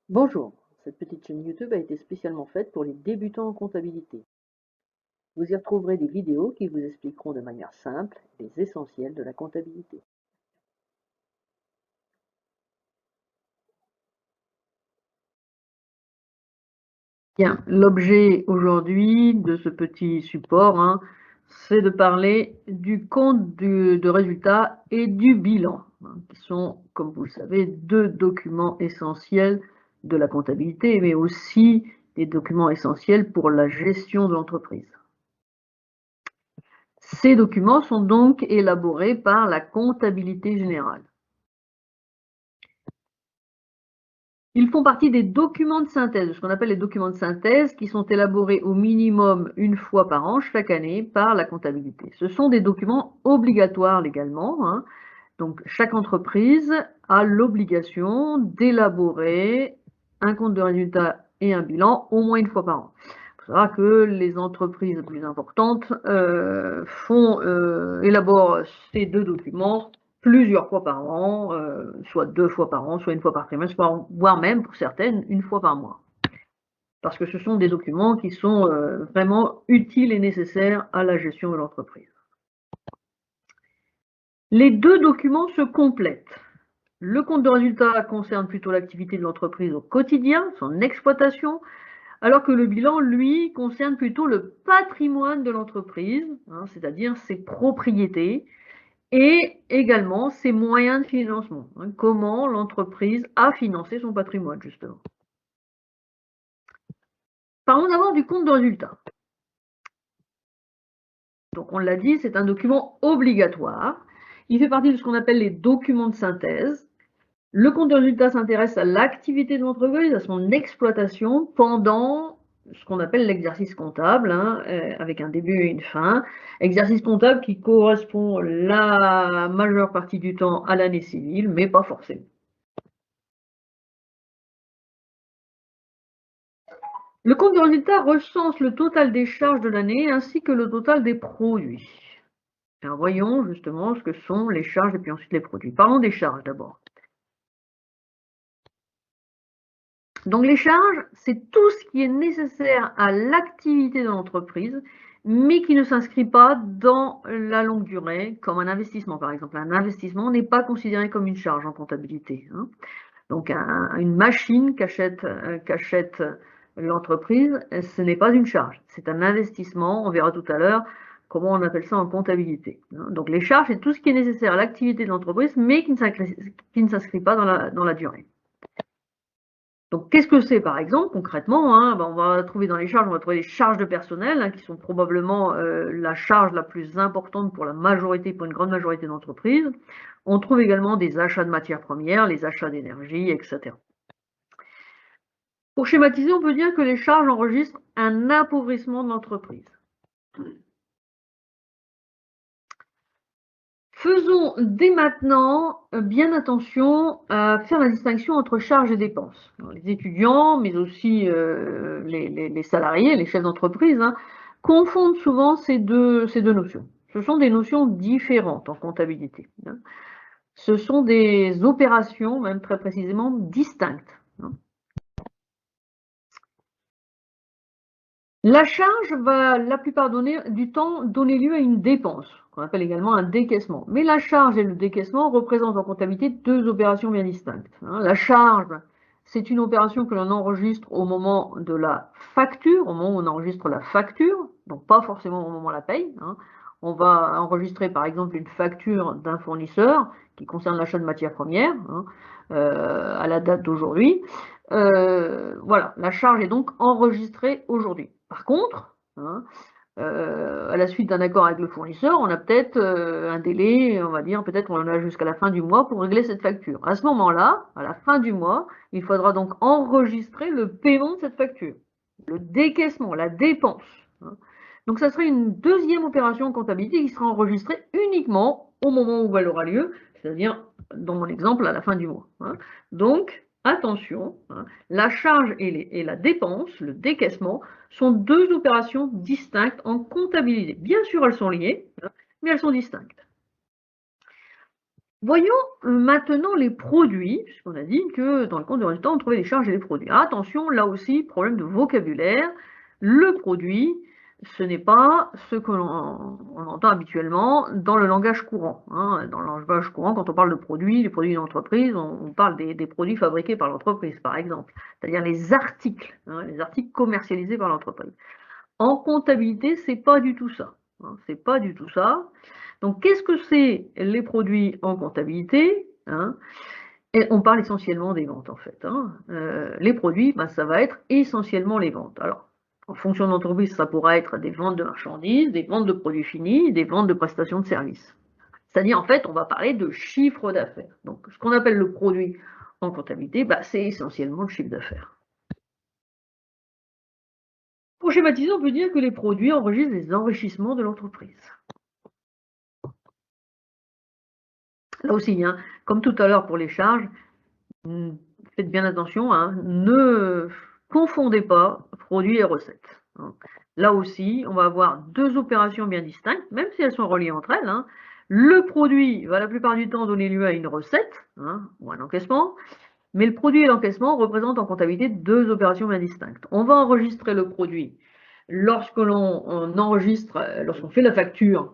Bonjour, cette petite chaîne YouTube a été spécialement faite pour les débutants en comptabilité. Vous y retrouverez des vidéos qui vous expliqueront de manière simple les essentiels de la comptabilité. Bien, l'objet aujourd'hui de ce petit support, c'est de parler du compte de résultat et du bilan, qui sont, comme vous le savez, deux documents essentiels de la comptabilité, mais aussi des documents essentiels pour la gestion de l'entreprise. Ces documents sont donc élaborés par la comptabilité générale. Ils font partie des documents de synthèse, ce qu'on appelle les documents de synthèse, qui sont élaborés au minimum une fois par an, chaque année, par la comptabilité. Ce sont des documents obligatoires légalement, donc chaque entreprise a l'obligation d'élaborer un compte de résultat et un bilan au moins une fois par an. Il faut savoir que les entreprises plus importantes élaborent ces deux documents plusieurs fois par an, soit 2 fois par an, soit une fois par trimestre, voire même pour certaines une fois par mois. Parce que ce sont des documents qui sont vraiment utiles et nécessaires à la gestion de l'entreprise. Les deux documents se complètent. Le compte de résultat concerne plutôt l'activité de l'entreprise au quotidien, son exploitation, alors que le bilan, lui, concerne plutôt le patrimoine de l'entreprise, c'est-à-dire ses propriétés, et également ses moyens de financement, comment l'entreprise a financé son patrimoine, justement. Parlons d'abord du compte de résultat. Donc, on l'a dit, c'est un document obligatoire. Il fait partie de ce qu'on appelle les documents de synthèse. Le compte de résultat s'intéresse à l'activité de l'entreprise, à son exploitation pendant ce qu'on appelle l'exercice comptable, avec un début et une fin. Exercice comptable qui correspond la majeure partie du temps à l'année civile, mais pas forcément. Le compte de résultat recense le total des charges de l'année ainsi que le total des produits. Alors voyons justement ce que sont les charges et puis ensuite les produits. Parlons des charges d'abord. Donc les charges, c'est tout ce qui est nécessaire à l'activité de l'entreprise, mais qui ne s'inscrit pas dans la longue durée, comme un investissement par exemple. Un investissement n'est pas considéré comme une charge en comptabilité. Donc une machine qu'achète l'entreprise, ce n'est pas une charge, c'est un investissement. On verra tout à l'heure comment on appelle ça en comptabilité. Donc les charges, c'est tout ce qui est nécessaire à l'activité de l'entreprise, mais qui ne s'inscrit pas dans la durée. Donc, qu'est-ce que c'est par exemple concrètement, on va trouver dans les charges, on va trouver les charges de personnel, qui sont probablement la charge la plus importante pour une grande majorité d'entreprises. On trouve également des achats de matières premières, les achats d'énergie, etc. Pour schématiser, on peut dire que les charges enregistrent un appauvrissement de l'entreprise. Faisons dès maintenant bien attention à faire la distinction entre charges et dépenses. Les étudiants, mais aussi les salariés, les chefs d'entreprise, confondent souvent ces deux notions. Ce sont des notions différentes en comptabilité. Ce sont des opérations, même très précisément, distinctes. La charge va la plupart du temps donner lieu à une dépense, qu'on appelle également un décaissement. Mais la charge et le décaissement représentent en comptabilité deux opérations bien distinctes. La charge, c'est une opération que l'on enregistre au moment de la facture, au moment où on enregistre la facture, donc pas forcément au moment de la paye. On va enregistrer par exemple une facture d'un fournisseur qui concerne l'achat de matières premières à la date d'aujourd'hui. Voilà, la charge est donc enregistrée aujourd'hui. Par contre, à la suite d'un accord avec le fournisseur, on a peut-être un délai, on va dire, peut-être on en a jusqu'à la fin du mois pour régler cette facture. À ce moment-là, à la fin du mois, il faudra donc enregistrer le paiement de cette facture, le décaissement, la dépense. Donc ça serait une deuxième opération en comptabilité qui sera enregistrée uniquement au moment où elle aura lieu, c'est-à-dire, dans mon exemple, à la fin du mois. Donc, attention, la charge et la dépense, le décaissement, sont deux opérations distinctes en comptabilité. Bien sûr, elles sont liées, mais elles sont distinctes. Voyons maintenant les produits, puisqu'on a dit que dans le compte de résultat, on trouvait les charges et les produits. Attention, là aussi, problème de vocabulaire. Le produit, ce n'est pas ce que l'on entend habituellement dans le langage courant. Hein. Dans le langage courant, quand on parle de produits, les produits d'une entreprise, on parle des produits fabriqués par l'entreprise, par exemple, c'est-à-dire les articles, hein, les articles commercialisés par l'entreprise. En comptabilité, c'est pas du tout ça. Hein, c'est pas du tout ça. Donc, qu'est-ce que c'est les produits en comptabilité, hein? Et on parle essentiellement des ventes, en fait. Hein. Les produits, ben, ça va être essentiellement les ventes. Alors, en fonction de l'entreprise, ça pourra être des ventes de marchandises, des ventes de produits finis, des ventes de prestations de services. C'est-à-dire, en fait, on va parler de chiffre d'affaires. Donc, ce qu'on appelle le produit en comptabilité, ben, c'est essentiellement le chiffre d'affaires. Pour schématiser, on peut dire que les produits enregistrent les enrichissements de l'entreprise. Là aussi, hein, comme tout à l'heure pour les charges, faites bien attention, hein, ne confondez pas produits et recettes. Hein. Là aussi, on va avoir deux opérations bien distinctes, même si elles sont reliées entre elles. Hein. Le produit va la plupart du temps donner lieu à une recette, hein, ou un encaissement, mais le produit et l'encaissement représentent en comptabilité deux opérations bien distinctes. On va enregistrer le produit lorsque l'on enregistre, lorsqu'on fait la facture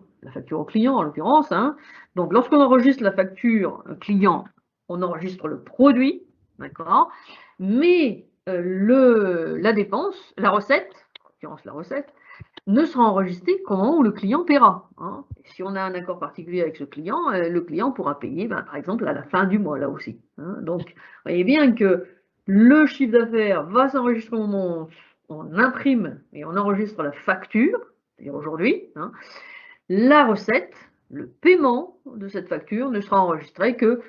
au client en l'occurrence. Hein. Donc lorsqu'on enregistre la facture client, on enregistre le produit, d'accord, mais la dépense, la recette, en l'occurrence la recette, ne sera enregistrée qu'au moment où le client paiera. Hein. Si on a un accord particulier avec ce client, le client pourra payer, ben, par exemple, à la fin du mois, là aussi. Hein. Donc, vous voyez bien que le chiffre d'affaires va s'enregistrer au moment où on imprime et on enregistre la facture, c'est-à-dire aujourd'hui. Hein. La recette, le paiement de cette facture ne sera enregistré que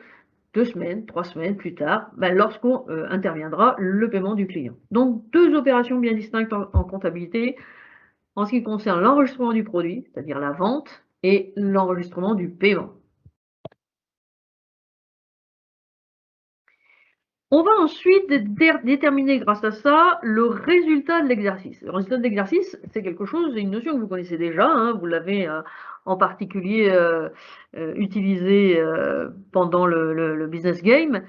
2 semaines, 3 semaines plus tard, ben, lorsqu'on interviendra le paiement du client. Donc, deux opérations bien distinctes en comptabilité en ce qui concerne l'enregistrement du produit, c'est-à-dire la vente, et l'enregistrement du paiement. On va ensuite déterminer grâce à ça le résultat de l'exercice. Le résultat de l'exercice, c'est quelque chose, une notion que vous connaissez déjà, hein, vous l'avez en particulier utilisé pendant le business game.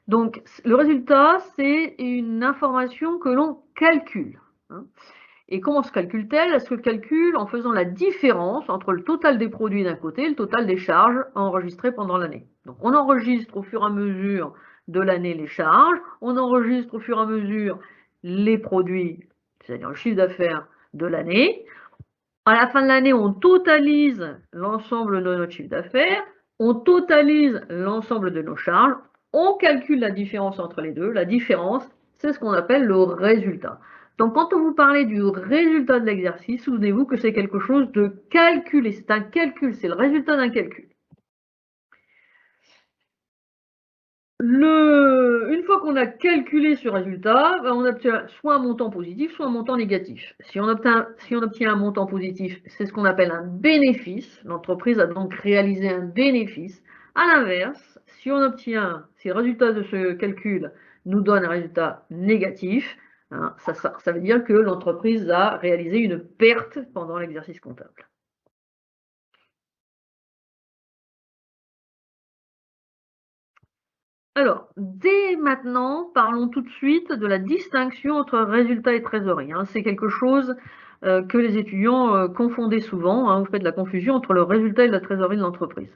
Donc le résultat, c'est une information que l'on calcule. Hein. Et comment se calcule-t-elle? Elle se calcule en faisant la différence entre le total des produits d'un côté et le total des charges enregistrées pendant l'année. Donc on enregistre au fur et à mesure de l'année les charges, on enregistre au fur et à mesure les produits, c'est-à-dire le chiffre d'affaires de l'année. À la fin de l'année, on totalise l'ensemble de notre chiffre d'affaires, on totalise l'ensemble de nos charges, on calcule la différence entre les deux. La différence, c'est ce qu'on appelle le résultat. Donc, quand on vous parle du résultat de l'exercice, souvenez-vous que c'est quelque chose de calculé. C'est un calcul, c'est le résultat d'un calcul. Une fois qu'on a calculé ce résultat, ben, on obtient soit un montant positif, soit un montant négatif. Si on obtient un montant positif, c'est ce qu'on appelle un bénéfice. L'entreprise a donc réalisé un bénéfice. À l'inverse, si le résultat de ce calcul nous donne un résultat négatif, hein, ça veut dire que l'entreprise a réalisé une perte pendant l'exercice comptable. Alors, dès maintenant, parlons tout de suite de la distinction entre résultat et trésorerie. Hein. C'est quelque chose que les étudiants confondaient souvent. Hein. Vous faites la confusion entre le résultat et la trésorerie de l'entreprise.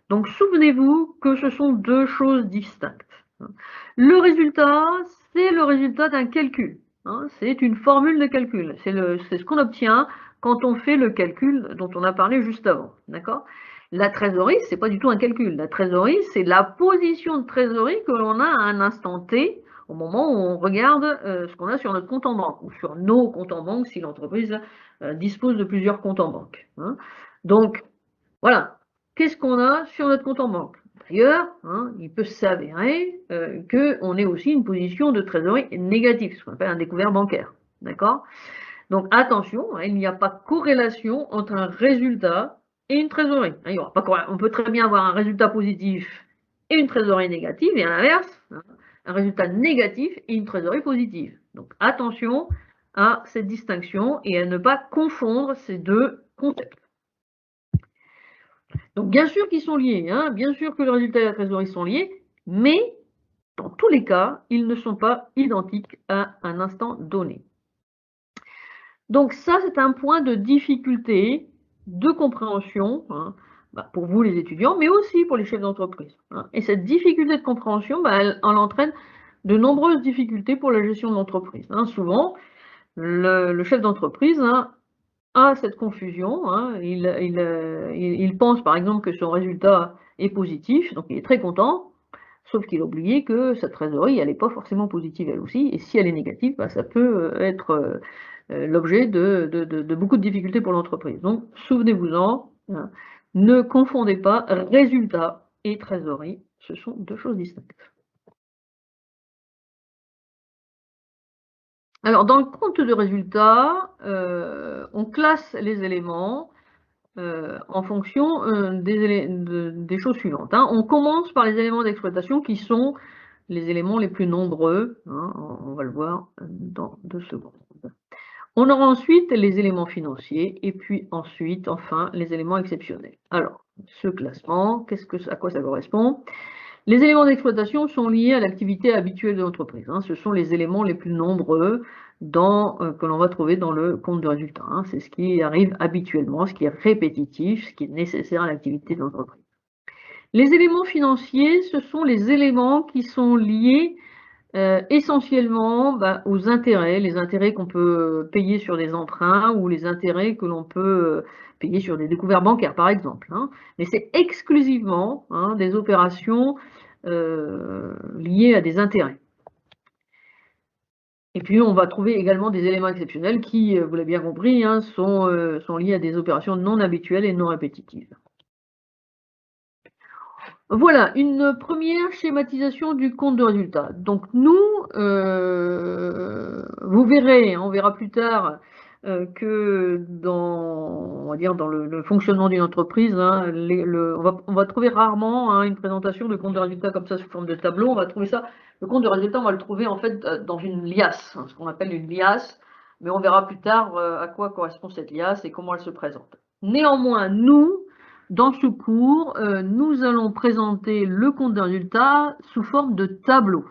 Donc, souvenez-vous que ce sont deux choses distinctes. Hein. Le résultat, c'est le résultat d'un calcul. Hein. C'est une formule de calcul. C'est ce qu'on obtient quand on fait le calcul dont on a parlé juste avant. D'accord ? La trésorerie, c'est pas du tout un calcul. La trésorerie, c'est la position de trésorerie que l'on a à un instant T, au moment où on regarde ce qu'on a sur notre compte en banque, ou sur nos comptes en banque si l'entreprise dispose de plusieurs comptes en banque. Hein. Donc, voilà. Qu'est-ce qu'on a sur notre compte en banque? D'ailleurs, hein, il peut s'avérer qu'on ait aussi une position de trésorerie négative, ce qu'on appelle un découvert bancaire. D'accord? Donc attention, hein, il n'y a pas de corrélation entre un résultat et une trésorerie. Hein, il y aura pas, on peut très bien avoir un résultat positif et une trésorerie négative, et à l'inverse, hein, un résultat négatif et une trésorerie positive. Donc attention à cette distinction et à ne pas confondre ces deux concepts. Donc bien sûr qu'ils sont liés, hein, bien sûr que le résultat et la trésorerie sont liés, mais dans tous les cas, ils ne sont pas identiques à un instant donné. Donc ça, c'est un point de difficulté, de compréhension, hein, pour vous les étudiants, mais aussi pour les chefs d'entreprise, hein. Et cette difficulté de compréhension, elle entraîne de nombreuses difficultés pour la gestion de l'entreprise, hein. Souvent, le chef d'entreprise, hein, a cette confusion, hein. Il pense par exemple que son résultat est positif, donc il est très content, sauf qu'il a oublié que sa trésorerie, elle n'est pas forcément positive elle aussi, et si elle est négative, ça peut être l'objet de beaucoup de difficultés pour l'entreprise. Donc souvenez-vous-en, hein, ne confondez pas résultat et trésorerie, ce sont deux choses distinctes. Alors dans le compte de résultat, on classe les éléments en fonction des choses suivantes, hein. On commence par les éléments d'exploitation qui sont les éléments les plus nombreux, hein, on va le voir dans 2 secondes. On aura ensuite les éléments financiers et puis ensuite, enfin, les éléments exceptionnels. Alors, ce classement, à quoi ça correspond? Les éléments d'exploitation sont liés à l'activité habituelle de l'entreprise, hein. Ce sont les éléments les plus nombreux que l'on va trouver dans le compte de résultat, hein. C'est ce qui arrive habituellement, ce qui est répétitif, ce qui est nécessaire à l'activité de l'entreprise. Les éléments financiers, ce sont les éléments qui sont liés essentiellement aux intérêts, les intérêts qu'on peut payer sur des emprunts ou les intérêts que l'on peut payer sur des découverts bancaires, par exemple, hein. Mais c'est exclusivement, hein, des opérations liées à des intérêts. Et puis on va trouver également des éléments exceptionnels qui, vous l'avez bien compris, hein, sont liés à des opérations non habituelles et non répétitives. Voilà, une première schématisation du compte de résultat. Donc nous, vous verrez, on verra plus tard que on va dire dans le fonctionnement d'une entreprise, hein, on va trouver rarement, hein, une présentation de compte de résultat comme ça sous forme de tableau. On va trouver ça, le compte de résultat, on va le trouver en fait dans une liasse, hein, ce qu'on appelle une liasse, mais on verra plus tard à quoi correspond cette liasse et comment elle se présente. Néanmoins, nous, dans ce cours, nous allons présenter le compte de résultat sous forme de tableau.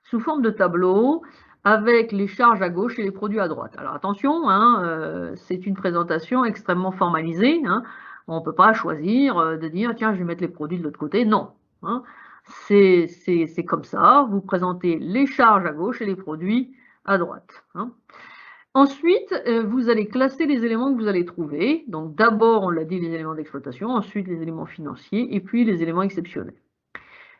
Sous forme de tableau, avec les charges à gauche et les produits à droite. Alors attention, hein, c'est une présentation extrêmement formalisée, hein. On ne peut pas choisir de dire tiens, je vais mettre les produits de l'autre côté. Non, hein. C'est comme ça. Vous présentez les charges à gauche et les produits à droite, hein. Ensuite, vous allez classer les éléments que vous allez trouver. Donc d'abord, on l'a dit, les éléments d'exploitation, ensuite les éléments financiers et puis les éléments exceptionnels.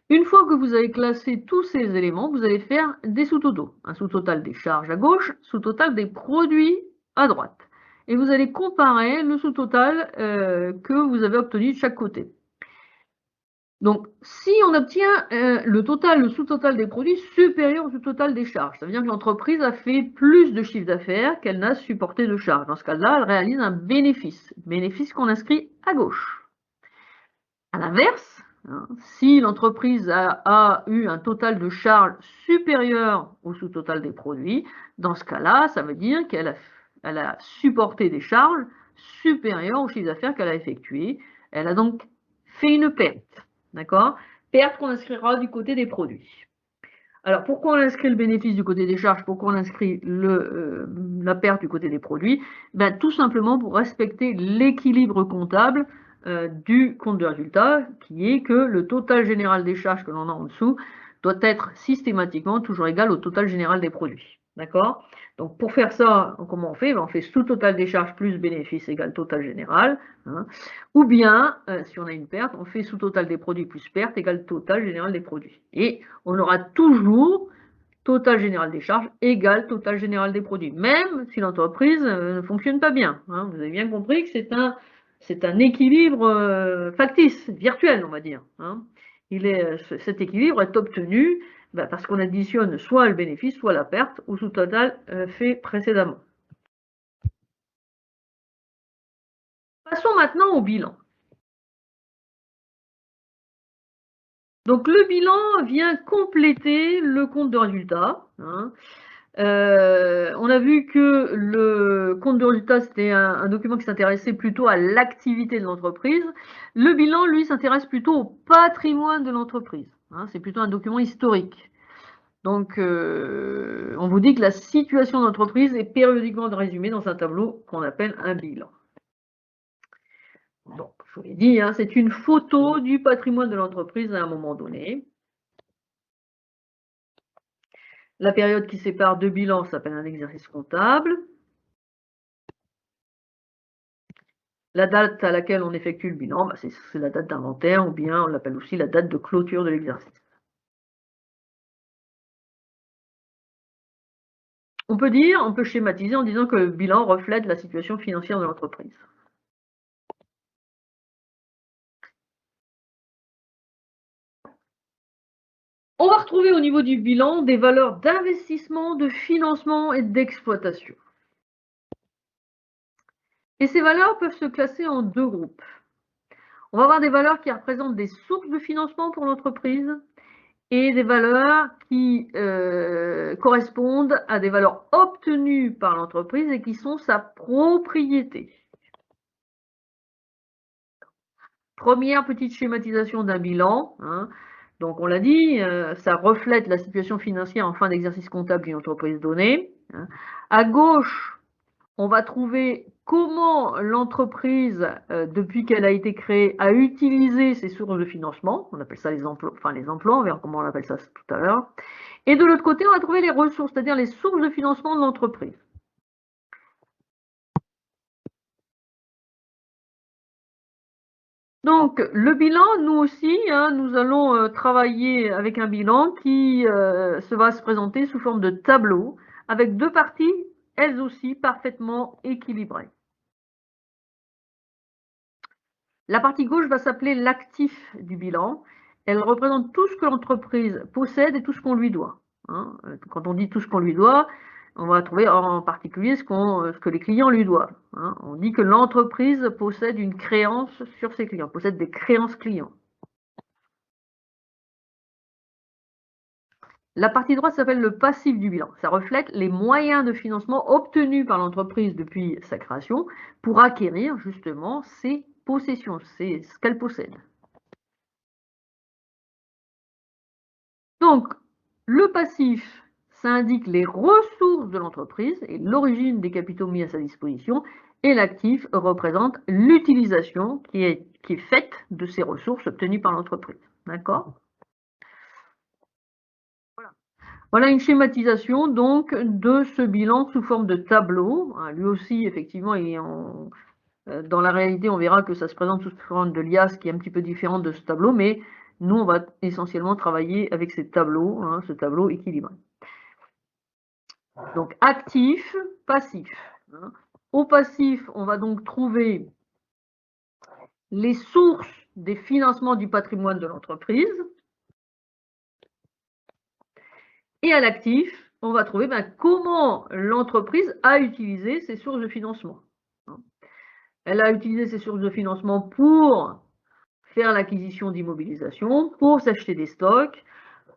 Une fois que vous avez classé tous ces éléments, vous allez faire des sous-totaux. Un sous-total des charges à gauche, sous-total des produits à droite. Et vous allez comparer le sous-total que vous avez obtenu de chaque côté. Donc, si on obtient le sous-total des produits supérieur au sous-total des charges, ça veut dire que l'entreprise a fait plus de chiffre d'affaires qu'elle n'a supporté de charges. Dans ce cas-là, elle réalise un bénéfice qu'on inscrit à gauche. À l'inverse, hein, si l'entreprise a eu un total de charges supérieur au sous-total des produits, dans ce cas-là, ça veut dire qu'elle a supporté des charges supérieures au chiffre d'affaires qu'elle a effectué. Elle a donc fait une perte. D'accord? Perte qu'on inscrira du côté des produits. Alors, pourquoi on inscrit le bénéfice du côté des charges? Pourquoi on inscrit la perte du côté des produits? Tout simplement pour respecter l'équilibre comptable du compte de résultat, qui est que le total général des charges que l'on a en dessous doit être systématiquement toujours égal au total général des produits. D'accord? Donc, pour faire ça, comment on fait? On fait sous-total des charges plus bénéfice égale total général, hein. Ou bien, si on a une perte, on fait sous-total des produits plus perte égale total général des produits. Et on aura toujours total général des charges égale total général des produits, même si l'entreprise ne fonctionne pas bien, hein. Vous avez bien compris que c'est un équilibre factice, virtuel, on va dire, hein. Cet équilibre est obtenu parce qu'on additionne soit le bénéfice, soit la perte au sous-total fait précédemment. Passons maintenant au bilan. Donc le bilan vient compléter le compte de résultat, hein. On a vu que le compte de résultat, c'était un document qui s'intéressait plutôt à l'activité de l'entreprise. Le bilan, lui, s'intéresse plutôt au patrimoine de l'entreprise. Hein, c'est plutôt un document historique. Donc, on vous dit que la situation de l'entreprise est périodiquement résumée dans un tableau qu'on appelle un bilan. Donc, je vous l'ai dit, hein, c'est une photo du patrimoine de l'entreprise à un moment donné. La période qui sépare deux bilans s'appelle un exercice comptable. La date à laquelle on effectue le bilan, bah, c'est la date d'inventaire, ou bien on l'appelle aussi la date de clôture de l'exercice. On peut schématiser en disant que le bilan reflète la situation financière de l'entreprise. On va retrouver au niveau du bilan des valeurs d'investissement, de financement et d'exploitation. Et ces valeurs peuvent se classer en deux groupes. On va avoir des valeurs qui représentent des sources de financement pour l'entreprise et des valeurs qui correspondent à des valeurs obtenues par l'entreprise et qui sont sa propriété. Première petite schématisation d'un bilan. Hein. Donc on l'a dit, ça reflète la situation financière en fin d'exercice comptable d'une entreprise donnée. Hein. À gauche, on va trouver comment l'entreprise, depuis qu'elle a été créée, a utilisé ses sources de financement. On appelle ça les emplois, on verra comment on appelle ça tout à l'heure. Et de l'autre côté, on va trouver les ressources, c'est-à-dire les sources de financement de l'entreprise. Donc, le bilan, nous aussi, hein, nous allons travailler avec un bilan qui va se présenter sous forme de tableau, avec deux parties, elles aussi parfaitement équilibrées. La partie gauche va s'appeler l'actif du bilan. Elle représente tout ce que l'entreprise possède et tout ce qu'on lui doit. Hein. Quand on dit tout ce qu'on lui doit, on va trouver en particulier ce que les clients lui doivent. Hein. On dit que l'entreprise possède une créance sur ses clients, possède des créances clients. La partie droite s'appelle le passif du bilan. Ça reflète les moyens de financement obtenus par l'entreprise depuis sa création pour acquérir justement ses possessions, c'est ce qu'elle possède. Donc, le passif, ça indique les ressources de l'entreprise et l'origine des capitaux mis à sa disposition, et l'actif représente l'utilisation qui est faite de ces ressources obtenues par l'entreprise. D'accord ? Voilà une schématisation donc de ce bilan sous forme de tableau. Lui aussi, effectivement, dans la réalité, on verra que ça se présente sous forme de liasse qui est un petit peu différente de ce tableau, mais nous, on va essentiellement travailler avec ces tableaux, hein, ce tableau équilibré. Donc, actif, passif. Hein. Au passif, on va donc trouver les sources des financements du patrimoine de l'entreprise. Et à l'actif, on va trouver comment l'entreprise a utilisé ses sources de financement. Elle a utilisé ses sources de financement pour faire l'acquisition d'immobilisation, pour s'acheter des stocks,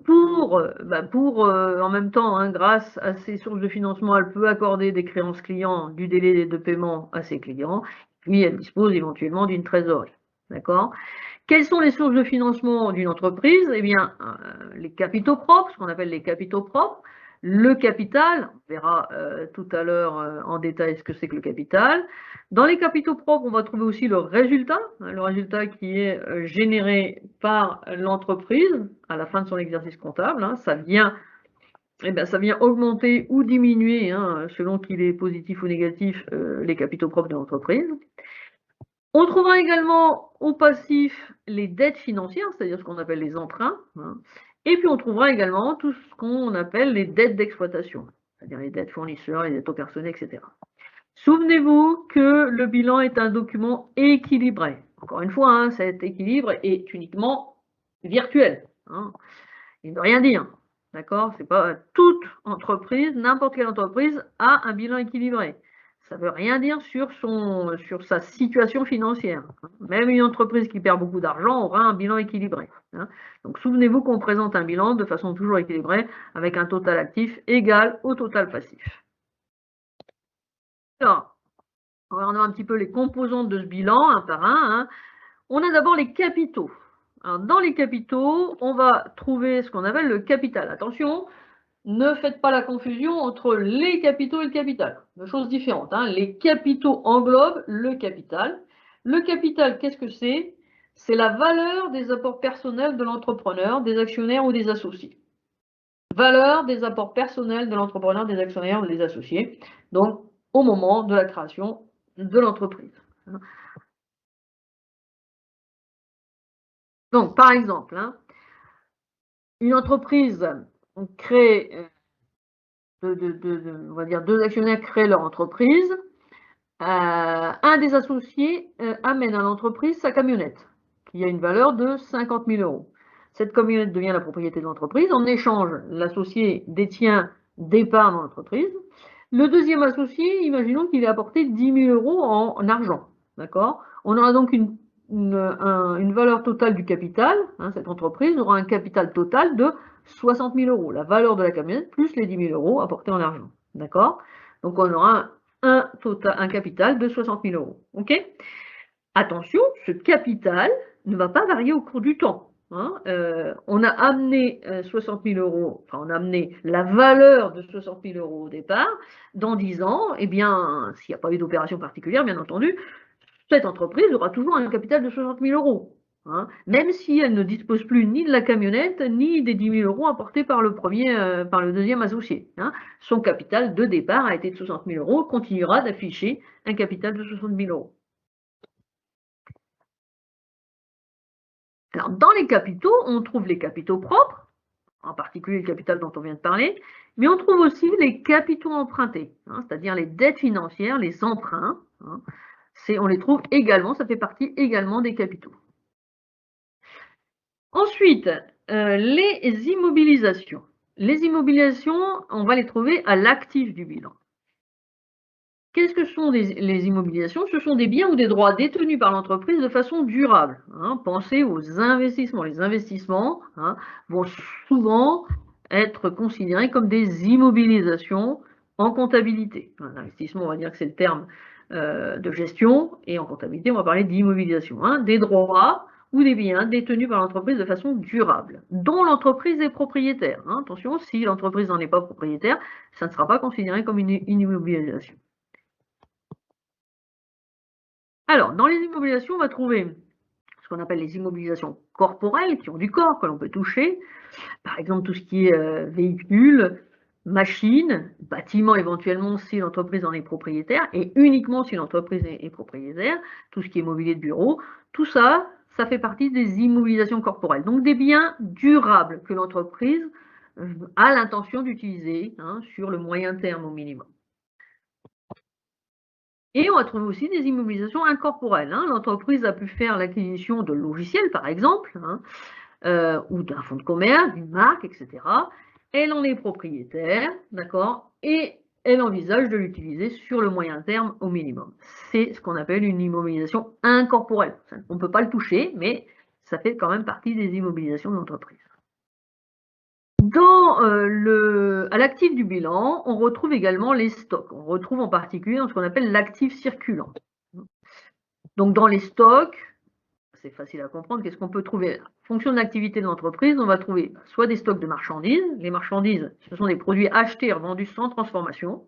pour en même temps, hein, grâce à ces sources de financement, elle peut accorder des créances clients, du délai de paiement à ses clients, puis elle dispose éventuellement d'une trésorerie. D'accord ? Quelles sont les sources de financement d'une entreprise? Eh bien, les capitaux propres, ce qu'on appelle les capitaux propres, le capital, on verra tout à l'heure en détail ce que c'est que le capital. Dans les capitaux propres, on va trouver aussi le résultat qui est généré par l'entreprise à la fin de son exercice comptable. Hein, ça vient augmenter ou diminuer, hein, selon qu'il est positif ou négatif, les capitaux propres de l'entreprise. On trouvera également au passif les dettes financières, c'est-à-dire ce qu'on appelle les emprunts. Hein. Et puis on trouvera également tout ce qu'on appelle les dettes d'exploitation, c'est-à-dire les dettes fournisseurs, les dettes au personnel, etc. Souvenez-vous que le bilan est un document équilibré. Encore une fois, hein, cet équilibre est uniquement virtuel. Hein. Il ne veut rien dire. D'accord ? C'est pas toute entreprise, n'importe quelle entreprise a un bilan équilibré. ça ne veut rien dire sur sa situation financière. Même une entreprise qui perd beaucoup d'argent aura un bilan équilibré. Donc souvenez-vous qu'on présente un bilan de façon toujours équilibrée avec un total actif égal au total passif. Alors, on va regarder un petit peu les composantes de ce bilan, un par un. On a d'abord les capitaux. Alors, dans les capitaux, on va trouver ce qu'on appelle le capital. Attention, ne faites pas la confusion entre les capitaux et le capital. Deux choses différentes. Les capitaux englobent le capital. Le capital, qu'est-ce que c'est? C'est la valeur des apports personnels de l'entrepreneur, des actionnaires ou des associés. Valeur des apports personnels de l'entrepreneur, des actionnaires ou des associés. Donc, au moment de la création de l'entreprise. Donc, par exemple, une entreprise crée, on va dire, deux actionnaires créent leur entreprise. Un des associés amène à l'entreprise sa camionnette, qui a une valeur de 50 000 €. Cette camionnette devient la propriété de l'entreprise. En échange, l'associé détient des parts dans l'entreprise. Le deuxième associé, imaginons qu'il ait apporté 10 000 € en argent. D'accord? On aura donc une valeur totale du capital. Cette entreprise aura un capital total de 60 000 €. La valeur de la camionnette plus les 10 000 € apportés en argent. D'accord? Donc on aura un capital de 60 000 €. OK? Attention, ce capital ne va pas varier au cours du temps. On a amené 60 000 €, enfin on a amené la valeur de 60 000 € au départ. Dans 10 ans, eh bien, s'il n'y a pas eu d'opération particulière, bien entendu, cette entreprise aura toujours un capital de 60 000 €. Même si elle ne dispose plus ni de la camionnette, ni des 10 000 € apportés par le deuxième associé. Son capital de départ a été de 60 000 €, continuera d'afficher un capital de 60 000 €. Alors, dans les capitaux, on trouve les capitaux propres, en particulier le capital dont on vient de parler, mais on trouve aussi les capitaux empruntés, c'est-à-dire les dettes financières, les emprunts. On les trouve également, ça fait partie également des capitaux. Ensuite, les immobilisations. Les immobilisations, on va les trouver à l'actif du bilan. Qu'est-ce que sont les immobilisations? Ce sont des biens ou des droits détenus par l'entreprise de façon durable. Pensez aux investissements. Les investissements vont souvent être considérés comme des immobilisations en comptabilité. L'investissement, on va dire que c'est le terme de gestion, et en comptabilité, on va parler d'immobilisation. Des droits ou des biens détenus par l'entreprise de façon durable, dont l'entreprise est propriétaire. Attention, si l'entreprise n'en est pas propriétaire, ça ne sera pas considéré comme une immobilisation. Alors, dans les immobilisations, on va trouver ce qu'on appelle les immobilisations corporelles, qui ont du corps, que l'on peut toucher. Par exemple, tout ce qui est véhicules, machines, bâtiments éventuellement si l'entreprise en est propriétaire, et uniquement si l'entreprise est propriétaire, tout ce qui est mobilier de bureau, tout ça, ça fait partie des immobilisations corporelles. Donc des biens durables que l'entreprise a l'intention d'utiliser sur le moyen terme au minimum. Et on va trouver aussi des immobilisations incorporelles. L'entreprise a pu faire l'acquisition de logiciels, par exemple, ou d'un fonds de commerce, d'une marque, etc. Elle en est propriétaire, d'accord, et elle envisage de l'utiliser sur le moyen terme au minimum. C'est ce qu'on appelle une immobilisation incorporelle. On ne peut pas le toucher, mais ça fait quand même partie des immobilisations de l'entreprise. À l'actif du bilan, on retrouve également les stocks. On retrouve en particulier ce qu'on appelle l'actif circulant. Donc dans les stocks, c'est facile à comprendre, qu'est-ce qu'on peut trouver? En fonction de l'activité de l'entreprise, on va trouver soit des stocks de marchandises. Les marchandises, ce sont des produits achetés et revendus sans transformation.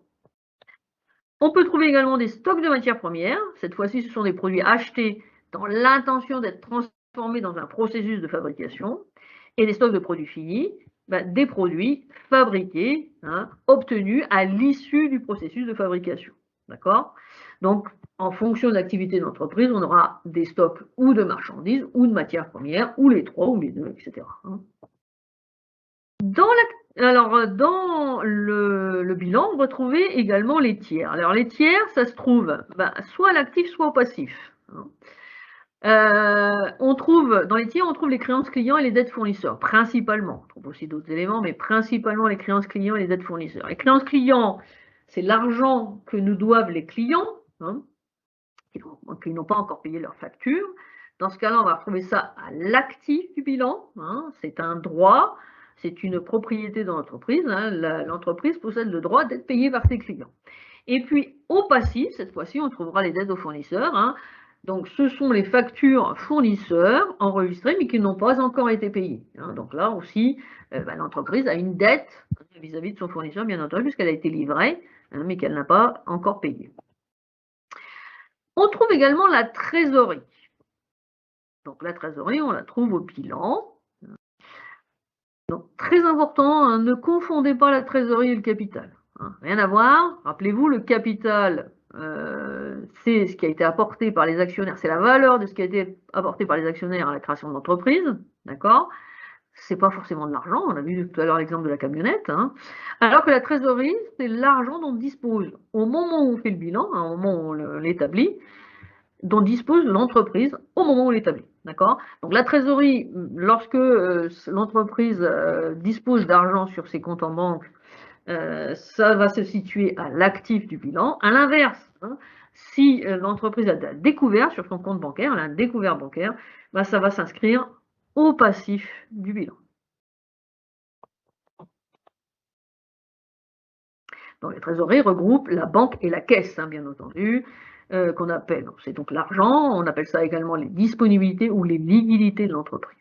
On peut trouver également des stocks de matières premières. Cette fois-ci, ce sont des produits achetés dans l'intention d'être transformés dans un processus de fabrication. Et des stocks de produits finis, des produits fabriqués, obtenus à l'issue du processus de fabrication. D'accord? Donc, en fonction de l'activité de l'entreprise, on aura des stocks ou de marchandises ou de matières premières, ou les trois, ou les deux, etc. Dans le bilan, on va trouver également les tiers. Alors, les tiers, ça se trouve soit à l'actif, soit au passif. Dans les tiers, on trouve les créances clients et les dettes fournisseurs, principalement. On trouve aussi d'autres éléments, mais principalement les créances clients et les dettes fournisseurs. Les créances clients, c'est l'argent que nous doivent les clients, hein, qui n'ont pas encore payé leurs factures. Dans ce cas-là, on va retrouver ça à l'actif du bilan, hein, c'est un droit, c'est une propriété de l'entreprise, hein, l'entreprise possède le droit d'être payée par ses clients. Et puis au passif, cette fois-ci, on trouvera les dettes aux fournisseurs, hein. Donc ce sont les factures fournisseurs enregistrées mais qui n'ont pas encore été payées, hein. Donc là aussi, l'entreprise a une dette vis-à-vis de son fournisseur, bien entendu, puisqu'elle a été livrée, hein, mais qu'elle n'a pas encore payé. On trouve également la trésorerie. Donc la trésorerie, on la trouve au bilan. Donc très important, hein, ne confondez pas la trésorerie et le capital, hein. Rien à voir. Rappelez-vous, le capital, c'est ce qui a été apporté par les actionnaires, c'est la valeur de ce qui a été apporté par les actionnaires à la création de l'entreprise, d'accord? C'est pas forcément de l'argent, on a vu tout à l'heure l'exemple de la camionnette, hein. Alors que la trésorerie, c'est l'argent dont on dispose au moment où on fait le bilan, hein, au moment où on l'établit, dont dispose l'entreprise au moment où on l'établit, d'accord? Donc la trésorerie, lorsque l'entreprise dispose d'argent sur ses comptes en banque, ça va se situer à l'actif du bilan. À l'inverse, hein, si l'entreprise a découvert sur son compte bancaire, elle a un découvert bancaire, bah, ça va s'inscrire au passif du bilan. Donc les trésoreries regroupent la banque et la caisse, hein, bien entendu, qu'on appelle, c'est donc l'argent, on appelle ça également les disponibilités ou les liquidités de l'entreprise.